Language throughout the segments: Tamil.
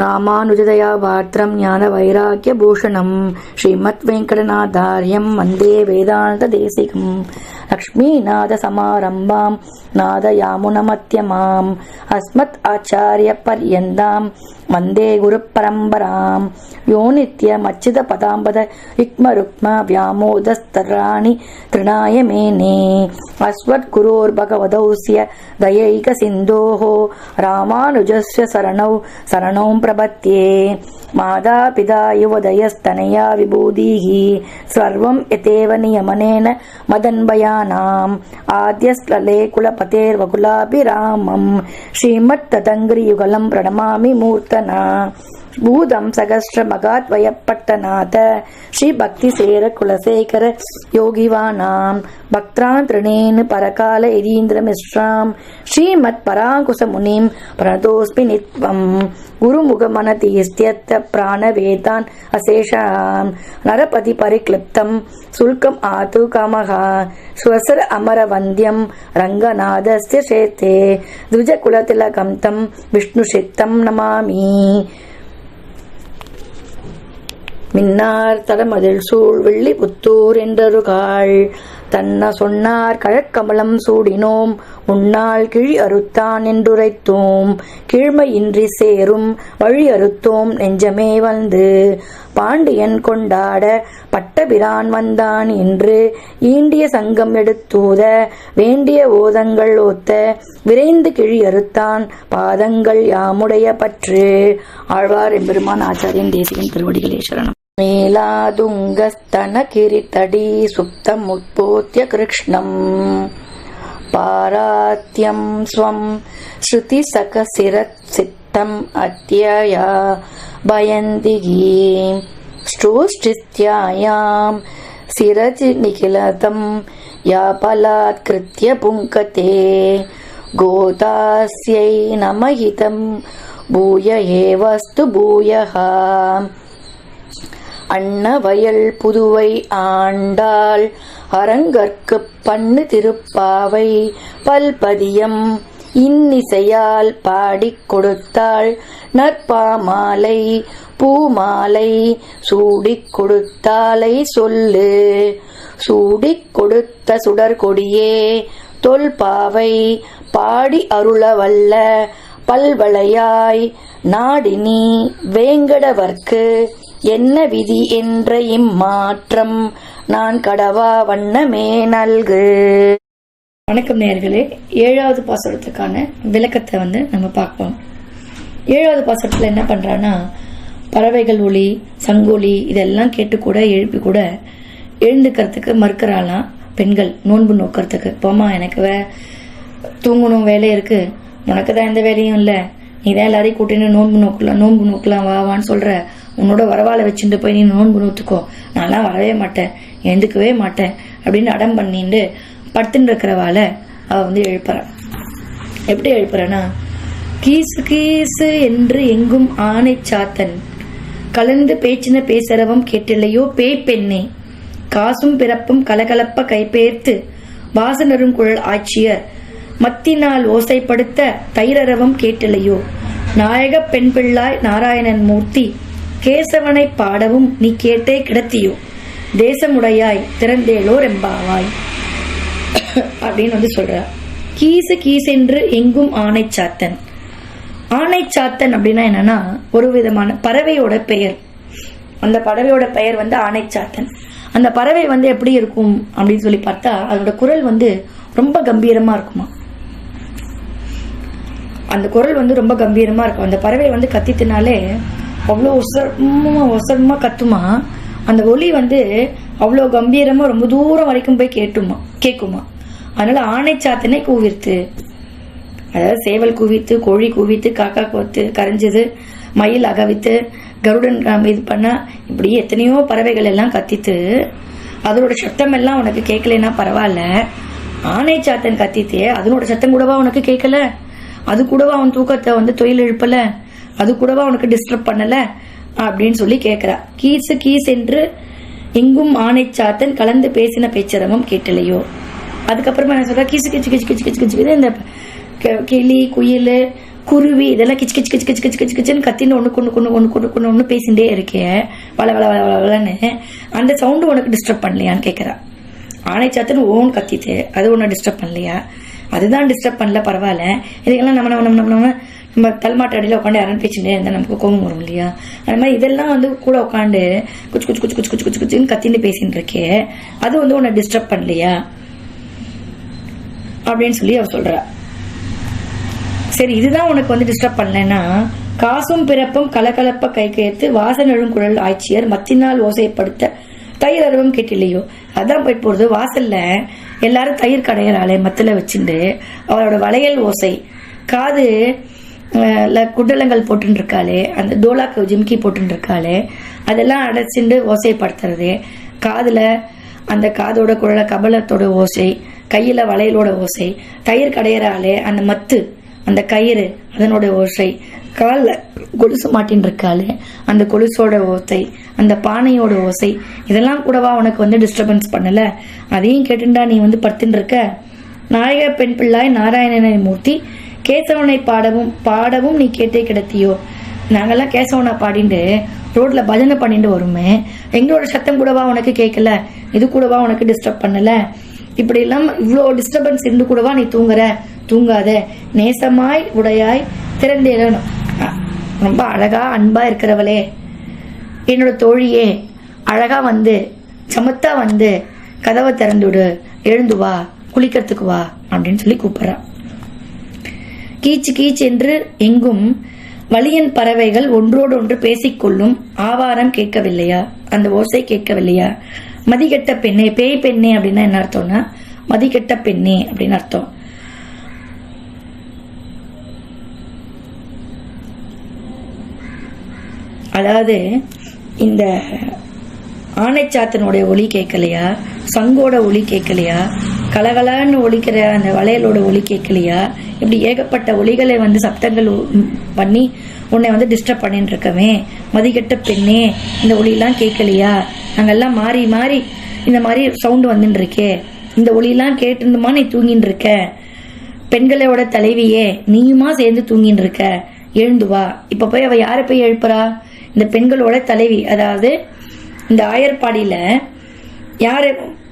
ராமானுஜதயா பாத்திரம் ஞான வைராக்கிய பூஷணம் ஸ்ரீமத் வெங்கடநாதாரியம் வந்தே வேதாந்த தேசிகம் லக்ஷ்மீநாத சமாரம்பாம் நாதயாமுனமத்யமாம் அஸ்மத் ஆச்சாரிய பர்யந்தாம் வந்தே குரு பரம்பராம் யோ நித்யமச்சித பதாம்பத ருக்ம ருக்ம வியாமோதஸ்தராணி திருநாய மேனே அஸ்வத் குரோர் பகவதௌஸ்ய தயைக சிந்தோஹோ ராமானுஜஸ்ய சரணௌ பிரபத்யே மாதா பிதா யுவதயஸ்தனயா விபூதிஹி சர்வம் யதேவ நியமனேன மதன்பயானாம் ஆத்யஸ்லலே குலபதேர்வகுலாபிராமம் ஸ்ரீமத் ததங்கிரி யுகலம் பிரணமாமி மூர்த்தனா பூதம் சகஸ்ர மகாத்வயப்பட்டநாத ஸ்ரீ பக்தி சேர குலசேகர யோகிவானாம் பக்திரான் திருணேனு பரகால எதீந்திர மிஸ்ராம் ஸ்ரீமத் பராங்குச முனிம் பிரணதோஸ்மி நித்வம் குருமுகமனதீஸ்த்யத்த பிராணவேதான் அசேஷாம் நரபதி பரிக்ளிப்தம் சுல்கம் ஆது காமஹா ஸ்வசர அமர வந்தியம் ரங்கநாதஸ்ய சேத்தே த்விஜகுலதிலகம் தம் விஷ்ணு சித்தம் நமாமி. மின்னார் தடமதில் சூழ் வெள்ளி புத்தூர் என்றருகாள் தன்ன சொன்னார் கழற்கமலம் சூடினோம் உன்னால் கிழி அறுத்தான் என்றுரைத்தோம் கீழ்மையின்றி சேரும் வழி அறுத்தோம் நெஞ்சமே வந்து பாண்டியன் கொண்டாட பட்டபிரான் வந்தான் என்று ஈண்டிய சங்கம் எடுத்தூத வேண்டிய ஓதங்கள் ஓத்த விரைந்து கிழி அறுத்தான் பாதங்கள் யாமுடைய பற்று. ஆழ்வார் எம்பெருமான் ஆச்சாரியன் தேசிகன் திருவடிகளே சரணம். மேலாதுங்கஸ்தன கிரிதடி சுப்தம் உட்போத்ய கிருஷ்ணம் பாராத்யம் ஸ்வம் ஸ்ருதி சகசிரத் சித்தம் அத்யயா பயந்திகி ஸ்ரோஷ்டித்யாயாம் சிரஜி நிகிலதம் யாபலாத் கிருத்ய புங்கதே கோதாஸ்யை நமஹிதம் பூய ஏவஸ்து பூயஹ. அன்னவயல் புதுவை ஆண்டாள் அரங்கற்கு பண்ணு திருப்பாவை பல்பதியம் இன்னிசையால் பாடிக் கொடுத்தாள் நற்பாமாலை பூமாலை சூடிக் கொடுத்தாலை சொல்லு சூடிக் கொடுத்த சுடர்கொடியே தொல்பாவை பாடி அருளவல்ல பல்வளையாய் நாடினி வேங்கடவர்க்கு என்ன விதி என்ற இம்மாற்றம் நான் கடவா வண்ணமே நல்கு. வணக்கம் நேயர்களே, 7வது பாசுரத்துக்கான விளக்கத்தை நம்ம பார்ப்போம். 7வது பாசுரத்துல என்ன பண்றான்னா, பறவைகள் ஒலி சங்கொலி இதெல்லாம் கேட்டு கூட எழுப்பி கூட எழுந்துக்கிறதுக்கு மறுக்கிறாளாம் பெண்கள் நோன்பு நோக்கிறதுக்கு. போமா, எனக்கு தூங்கணும், வேலை இருக்கு, உனக்கு தான் எந்த வேலையும் இல்லை, நீ தான் எல்லாரையும் கூட்டின்னு நோன்பு நோக்கலாம் வான்னு சொல்ற, உன்னோட வரவாலை வச்சுட்டு போய் நீ நோன்பு நோத்துக்கோ, நான்லாம் வரவே மாட்டேன், எழுந்துக்கவே மாட்டேன் அப்படின்னு அடம் பண்ணிட்டு படுத்துட்டு இருக்கிறவாளை அவ எழுப்புறான். எப்படி எழுப்புறானா, கீசு கீசு என்று எங்கும் ஆணை சாத்தன் கலந்து பேச்சின பேசறவம் கேட்டில்லையோ பேய் பெண்ணே, காசும் பிறப்பும் கலகலப்ப கைபெயர்த்து வாசனரும் குழல் ஆட்சியர் மத்தினால் ஓசைப்படுத்த தைரரவம் கேட்டில்லையோ, நாயக பெண் பிள்ளாய் நாராயணன் மூர்த்தி கேசவனை பாடவும் நீ கேட்டே கிடத்தியோ, தேசமுடையாய் திறந்தேலோ ரெம்பாவாய் அப்படின்னு சொல்ற. கீசு கீசென்று எங்கும் ஆணை சாத்தன். ஆணை சாத்தன் அப்படின்னா என்னன்னா, ஒரு விதமான பறவையோட பெயர். அந்த பறவையோட பெயர் ஆணை சாத்தன். அந்த பறவை எப்படி இருக்கும் அப்படின்னு சொல்லி பார்த்தா, அதோட குரல் ரொம்ப கம்பீரமா இருக்குமா. அந்த குரல் ரொம்ப கம்பீரமா இருக்கும். அந்த பறவை கத்தினாலே அவ்வளோ ஒசரமா கத்துமா. அந்த ஒலி அவ்வளோ கம்பீரமா ரொம்ப தூரம் வரைக்கும் போய் கேட்குமா. அதனால ஆணை சாத்தனை கூவிர்த்து, அதாவது சேவல் கூவித்து, கோழி கூவித்து, காக்கா கோத்து கரைஞ்சது, மயில் அகவித்து, கருடன் இது பண்ணா, இப்படி எத்தனையோ பறவைகள் எல்லாம் கத்தித்து அதனோட சத்தம் எல்லாம் உனக்கு கேட்கலன்னா பரவாயில்ல, ஆணை சாத்தன் கத்தித்தே அதனோட சத்தம் கூடவா உனக்கு கேட்கல, அது கூடவா அவன் தூக்கத்தை தொழில் எழுப்பல, அது கூடவா உனக்கு டிஸ்டர்ப் பண்ணல அப்படின்னு சொல்லி கேட்கிறா. கீசு கீஸ் என்று எங்கும் ஆணை சாத்தன் கலந்து பேசின பேச்சரவம் கேட்டலையோ. அதுக்கப்புறமா என்ன சொல்ற, கீசு கிச்சு கிச்சு கிச்சு கிச்சு கிச்சு இந்த கிளி குயில் குருவி இதெல்லாம் கிச்சு கிச்சு கிச்சு கிச்சு கிச்சு கிச்சு கிச்சுன்னு கத்தின்னு ஒன்று பேசிகிட்டே இருக்கேன் வள வள வள வளன்னு அந்த சவுண்டு உனக்கு டிஸ்டர்ப் பண்ணலையான்னு கேட்குறா. ஆனைச்சாத்துன்னு ஓன் கத்திட்டு அது ஒன்று டிஸ்டர்ப் பண்ணலையா? அதுதான் டிஸ்டர்ப் பண்ணல, பரவாயில்ல. இதுக்கெல்லாம் நம்ம தலைமாட்டு அடியில் உட்காந்து யாரும் பேச்சுட்டே இருந்தால் நமக்கு கோபம் வரும் இல்லையா? அது மாதிரி இதெல்லாம் வந்து கூட உட்காந்து குச்சு குச்சு குச்சு குச்சு குச்சு குச்சு குச்சுன்னு கத்தின்னு பேசின்னு இருக்கே, அது வந்து உன்னை டிஸ்டர்ப் பண்ணலையா அப்படின்னு சொல்லி அவ சொல்றா. சரி, இதுதான் உனக்கு வந்து டிஸ்டர்ப் பண்ணலன்னா காசும் பிறப்பும் கலகலப்ப கை கையத்து வாசனழும் குழல் ஆட்சியர் மத்தினால் ஓசைப்படுத்த தயிர் அருவம் கேட்டில்லையோ. அதான் போயிட்டு போறது. வாசல்ல எல்லாரும் தயிர் கடையிறாளே மத்தில வச்சுட்டு அவளோட வளையல் ஓசை, காது குண்டலங்கள் போட்டுன்னு இருக்காளே, அந்த டோலாக்கு ஜிம்கி போட்டுன்னு இருக்காளே, அதெல்லாம் அடைச்சிட்டு ஓசைப்படுத்துறது, காதுல அந்த காதோட குழல கபலத்தோட ஓசை, கையில வளையலோட ஓசை, தயிர் கடையிறாளே அந்த மத்து அந்த கயிறு அதனோட ஓசை, காலில் கொலுசு மாட்டின்னு இருக்காளே அந்த கொலுசோட ஓசை, அந்த பானையோட ஓசை, இதெல்லாம் கூடவா உனக்கு வந்து டிஸ்டர்பன்ஸ் பண்ணல? அதையும் கேட்டுண்டா நீ வந்து படுத்துட்டு இருக்க? நாயக பெண் பிள்ளாய் நாராயணனை மூர்த்தி கேசவனை பாடவும் நீ கேட்டே கிடத்தியோ. நாங்கெல்லாம் கேசவனை பாடிட்டு ரோட்ல பஜனை பண்ணிட்டு வருமே, எங்களோட சத்தம் கூடவா உனக்கு கேட்கல? இது கூடவா உனக்கு டிஸ்டர்ப் பண்ணல? இப்படி எல்லாம் இவ்வளோ டிஸ்டர்பன்ஸ் இருந்து கூடவா நீ தூங்குற? தூங்காத, நேசமாய் உடையாய் திறந்தேறணும். ரொம்ப அழகா அன்பா இருக்கிறவளே, என்னோட தோழியே, அழகா வந்து சமத்தா வந்து கதவை திறந்துடு, எழுந்து வா, குளிக்கிறதுக்கு வா அப்படின்னு சொல்லி கூப்பிடுறா. கீச்சு கீச்சு என்று எங்கும் வலியன் பறவைகள் ஒன்றோடு ஒன்று பேசிக்கொள்ளும் ஆவாரம் கேட்கவில்லையா? அந்த ஓசை கேட்கவில்லையா? மதிக்கெட்ட பெண்ணே, பேய் பெண்ணே அப்படின்னா என்ன அர்த்தம்னா மதிக்கெட்ட பெண்ணே அப்படின்னு அர்த்தம். அதாவது இந்த ஆனைச்சாத்தனுடைய ஒலி கேட்கலையா? சங்கோட ஒலி கேட்கலையா? கலகலான்னு ஒலிக்கிற அந்த வளையலோட ஒலி கேட்கலையா? இப்படி ஏகப்பட்ட ஒலிகளை வந்து சப்தங்கள் பண்ணி உன்னை வந்து டிஸ்டர்ப் பண்ணிட்டு இருக்கவே, மதிக்கெட்ட பெண்ணே இந்த ஒலியெல்லாம் கேட்கலையா? நாங்கெல்லாம் மாறி மாறி இந்த மாதிரி சவுண்டு வந்துட்டு இருக்கே, இந்த ஒலியெல்லாம் கேட்டுருந்துமா நீ தூங்கின்னு இருக்க? பெண்களோட தலைவியே, நீயுமா சேர்ந்து தூங்கின்னு இருக்க? எழுந்து வா. இப்ப போய் அவ யாரை போய் எழுப்புறா? இந்த பெண்களோட தலைவி. அதாவது இந்த ஆயர்பாடியில யாரு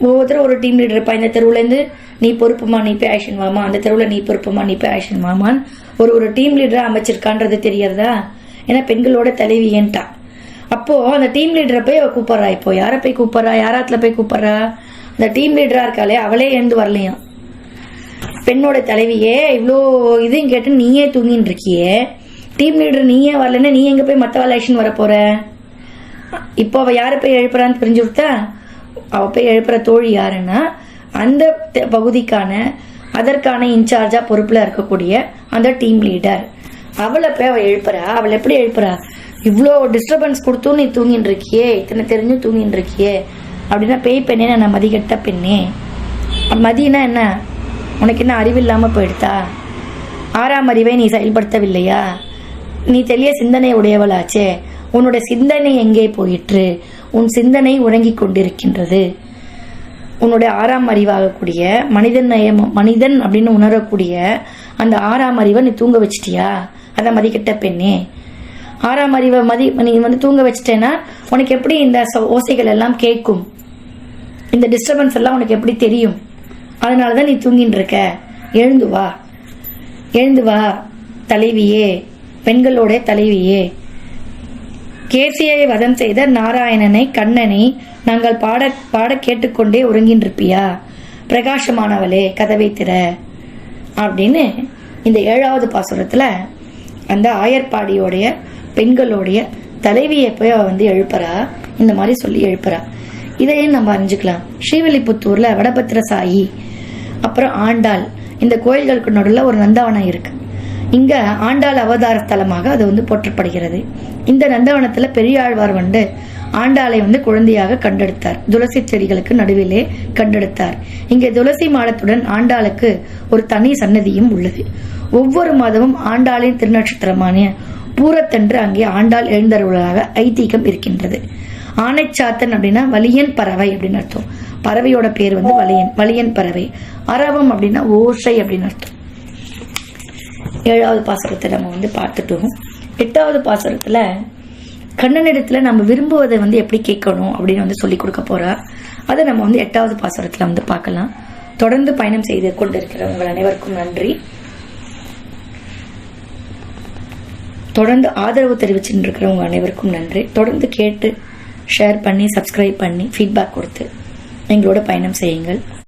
ஒவ்வொருத்தரும் ஒரு டீம் லீடர் இருப்பா. இந்த தெருவுல இருந்து நீ பொறுப்புமா, நீ போய் ஆக்ஷன் வாமா, அந்த தெருவுல நீ பொறுப்புமா, நீ போய் ஆக்ஷன் வாமான்னு ஒரு டீம் லீடரா அமைச்சிருக்கான்றது தெரியறதா? ஏன்னா பெண்களோட தலைவி ஏன்ட்டா. அப்போ அந்த டீம் லீடரை போய் அவ கூப்பிடுறா. இப்போ யாரை போய் கூப்பிடுறா? யாராத்துல போய் கூப்பிடுறா? அந்த டீம் லீடரா இருக்காளே அவளே எழுந்து வரலையாம். பெண்ணோட தலைவியே, இவ்வளோ இதையும் கேட்டு நீயே தூங்கின்னு இருக்கியே, டீம் லீடர் நீயே வரலன்னா நீ எங்க போய் மத்தவாள் ஆக்ஷன் வர போற? இப்போ அவ யாரை போய் எழுப்புறான்னு தெரிஞ்சு விட்டா, அவ போய் எழுப்புற தோழி யாருன்னா அந்த பகுதிக்கான அதற்கான இன்சார்ஜா பொறுப்புல இருக்கக்கூடிய அந்த டீம் லீடர். அவளை போய் அவ எழுப்புறா. அவளை எப்படி எழுப்புறா? இவ்வளோ டிஸ்டர்பன்ஸ் கொடுத்தும் நீ தூங்கின்னு இருக்கியே, இத்தனை தெரிஞ்சு தூங்கின்னு இருக்கியே அப்படின்னா பேய் பெண்ணே, நான் மதிக்கெட்ட பெண்ணே. மதினா என்ன? உனக்கு என்ன அறிவில்லாம போயிடுதா? 6ஆம் அறிவை நீ செயல்படுத்தவில்லையா? நீ தெளிய சிந்தனை உடையவளாச்சே, உன்னுடைய சிந்தனை எங்கே போயிற்று? உன் சிந்தனை உறங்கிக் கொண்டிருக்கின்றது. உன்னுடைய 6ஆம் அறிவாகக்கூடிய மனிதன் அப்படின்னு உணரக்கூடிய அந்த 6ஆம் அறிவை நீ தூங்க வச்சிட்டியா? அதான் மதிக்கெட்ட பெண்ணே. 6ஆம் அறிவை நீ வந்து தூங்க வச்சிட்டேன்னா உனக்கு எப்படி இந்த ஓசைகள் எல்லாம் கேட்கும்? இந்த டிஸ்டர்பன்ஸ் எல்லாம் உனக்கு எப்படி தெரியும்? அதனாலதான் நீ தூங்கின்னு இருக்க. எழுந்து வா, எழுந்து வா தலைவியே, பெண்களோட தலைவியே. கேசியை வதம் செய்த நாராயணனை கண்ணனை நாங்கள் பாட பாட கேட்டுக்கொண்டே உறங்கின்றிருப்பியா? பிரகாசமானவளே, கதவை திற அப்படின்னு இந்த 7வது பாசுரத்துல அந்த ஆயர்பாடியோடைய பெண்களுடைய தலைவியை போய் அவ வந்து எழுப்புறா. இந்த மாதிரி சொல்லி எழுப்புறா. இதையும் நம்ம அறிஞ்சுக்கலாம். ஸ்ரீவில்லிபுத்தூர்ல வடபத்திர சாயி, அப்புறம் ஆண்டாள், இந்த கோயில்களுக்கு நடுவில் ஒரு நந்தவனம் இருக்கு. இங்க ஆண்டாள் அவதார ஸ்தலமாக அது வந்து போற்றப்படுகிறது. இந்த நந்தவனத்துல பெரியாழ்வார் வந்து ஆண்டாளை வந்து குழந்தையாக கண்டெடுத்தார். துளசி செடிகளுக்கு நடுவிலே கண்டெடுத்தார். இங்கே துளசி மாடத்துடன் ஆண்டாளுக்கு ஒரு தனி சன்னதியும் உள்ளது. ஒவ்வொரு மாதமும் ஆண்டாளின் திருநட்சத்திரமான பூரத்தன்று அங்கே ஆண்டாள் எழுந்தருளாக ஐதீகம் இருக்கின்றது. ஆனைச்சாத்தன் அப்படின்னா வலியன் பறவை அப்படின்னு அர்த்தம். பறவையோட பேர் வந்து வலியன் பறவை. அரவம் அப்படின்னா ஓசை அப்படின்னு அர்த்தம். 7வது பாசுரத்தை நம்ம வந்து பார்த்துட்டோம். 8வது பாசுரத்தில் கண்ணனிடத்தில் நம்ம விரும்புவதை வந்து எப்படி கேட்கணும் அப்படின்னு வந்து சொல்லி கொடுக்க போறார். அதை நம்ம வந்து 8வது பாசுரத்தில் வந்து பார்க்கலாம். தொடர்ந்து பயணம் செய்து கொண்டிருக்கிற உங்கள் அனைவருக்கும் நன்றி. தொடர்ந்து ஆதரவு தெரிவிச்சுட்டு இருக்கிறவங்க அனைவருக்கும் நன்றி. தொடர்ந்து கேட்டு ஷேர் பண்ணி சப்ஸ்கிரைப் பண்ணி ஃபீட்பேக் கொடுத்து எங்களோட பயணம் செய்யுங்கள்.